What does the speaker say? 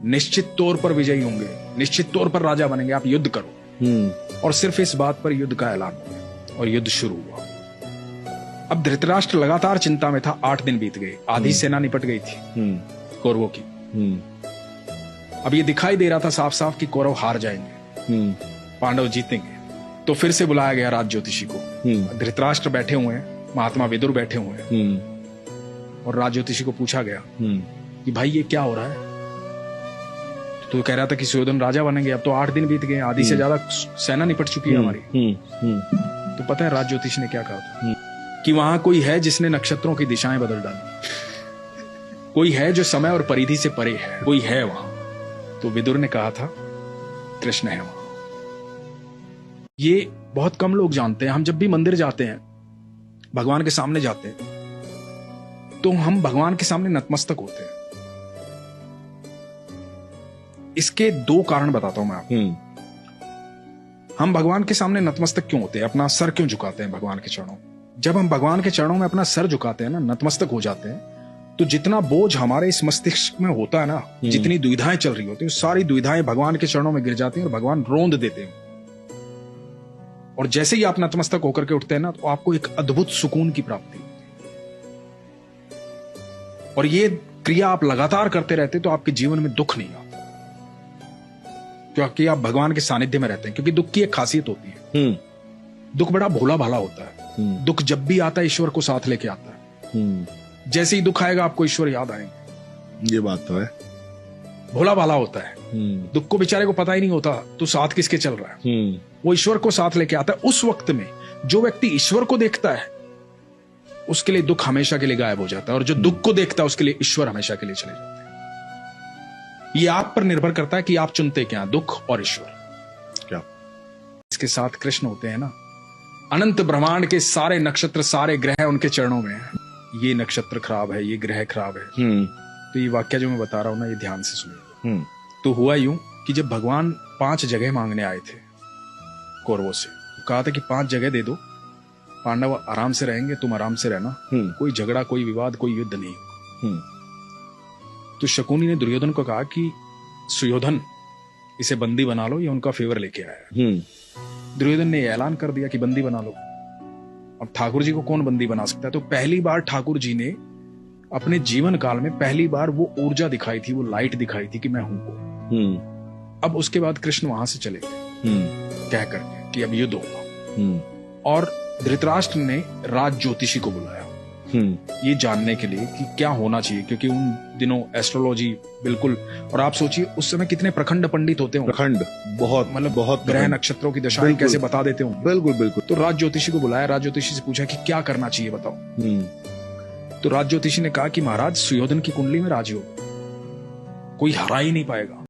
निश्चित तौर पर विजयी होंगे, निश्चित तौर पर राजा बनेंगे, आप युद्ध करो। और सिर्फ इस बात पर युद्ध का ऐलान हुआ और युद्ध शुरू हुआ। अब धृतराष्ट्र लगातार चिंता में था। 8 दिन बीत गए, आधी सेना निपट गई थी कौरवों की। अब ये दिखाई दे रहा था साफ साफ कि कौरव हार जाएंगे, पांडव जीतेंगे। तो फिर से बुलाया गया राज ज्योतिषी को। धृतराष्ट्र बैठे हुए हैं, महात्मा विदुर बैठे हुए हैं, और राज ज्योतिषी को पूछा गया कि भाई ये क्या हो रहा है? तो कह रहा था कि सुयोधन राजा बनेंगे। अब तो 8 दिन बीत गए, आधी से ज्यादा सेना निपट चुकी है हमारी। तो पता है राज ज्योतिषी ने क्या कहा था? कि वहां कोई है जिसने नक्षत्रों की दिशाएं बदल डाली, कोई है जो समय और परिधि से परे है, कोई है वहां। तो विदुर ने कहा था कृष्ण है वहां। ये बहुत कम लोग जानते हैं। हम जब भी मंदिर जाते हैं, भगवान के सामने जाते हैं, तो हम भगवान के सामने नतमस्तक होते हैं। इसके 2 कारण बताता हूं मैं आपको। हम भगवान के सामने नतमस्तक क्यों होते हैं, अपना सर क्यों झुकाते हैं भगवान के चरणों? जब हम भगवान के चरणों में अपना सर झुकाते हैं ना, नतमस्तक हो जाते हैं, तो जितना बोझ हमारे इस मस्तिष्क में होता है ना, जितनी दुविधाएं चल रही होती है, सारी दुविधाएं भगवान के चरणों में गिर जाती हैं और भगवान रोंद देते हैं। और जैसे ही आप नतमस्तक होकर के उठते हैं ना, तो आपको एक अद्भुत सुकून की प्राप्ति होती है। और ये क्रिया आप लगातार करते रहते तो आपके जीवन में दुख नहीं आता, क्योंकि आप भगवान के सानिध्य में रहते हैं। क्योंकि दुख की एक खासियत होती है, दुख बड़ा भोला भाला होता है। दुख जब भी आता है ईश्वर को साथ लेके आता है। जैसे ही दुख आएगा आपको ईश्वर याद आएंगे। ये बात तो है। भोला भाला होता है। दुख को बेचारे को पता ही नहीं होता तो साथ किसके चल रहा है। वो ईश्वर को साथ लेके आता है। उस वक्त में जो व्यक्ति ईश्वर को देखता है, उसके लिए दुख हमेशा के लिए गायब हो जाता है, और जो दुख को देखता है उसके लिए ईश्वर हमेशा के लिए चले जाते हैं। ये आप पर निर्भर करता है कि आप चुनते क्या, दुख और ईश्वर। क्या इसके साथ कृष्ण होते हैं ना, अनंत ब्रह्मांड के सारे नक्षत्र, सारे ग्रह उनके चरणों में हैं। ये नक्षत्र खराब है, ये ग्रह खराब है। तो ये वाक्य जो मैं बता रहा हूं ना, ये ध्यान से सुनिए। तो हुआ यूं कि जब भगवान 5 जगह मांगने आए थे कौरवों से, कहा था कि 5 जगह दे दो, पांडव आराम से रहेंगे, तुम आराम से रहना, कोई झगड़ा, कोई विवाद, कोई युद्ध नहीं। तो शकुनी ने दुर्योधन को कहा कि सुयोधन इसे बंदी बना लो, ये उनका फेवर लेके आया है। दुर्योधन ने ऐलान कर दिया कि बंदी बना लो। अब ठाकुर जी को कौन बंदी बना सकता है? तो पहली बार ठाकुर जी ने अपने जीवन काल में पहली बार वो ऊर्जा दिखाई थी, वो लाइट दिखाई थी कि मैं हूं को। अब उसके बाद कृष्ण वहां से चले गए कह करके कि अब युद्ध होगा। और धृतराष्ट्र ने राज ज्योतिषी को बुलाया ये जानने के लिए कि क्या होना चाहिए, क्योंकि उन दिनों एस्ट्रोलॉजी बिल्कुल, और आप सोचिए उस समय कितने प्रखंड पंडित होते होंगे। प्रखंड बहुत, मतलब बहुत ग्रह नक्षत्रों की दशाएं कैसे बता देते होंगे। बिल्कुल बिल्कुल। तो राज ज्योतिषी को बुलाया, राज ज्योतिषी से पूछा कि क्या करना चाहिए बताओ। तो राज ज्योतिषी ने कहा कि महाराज सुयोधन की कुंडली में राजयोग, कोई हरा ही नहीं पाएगा।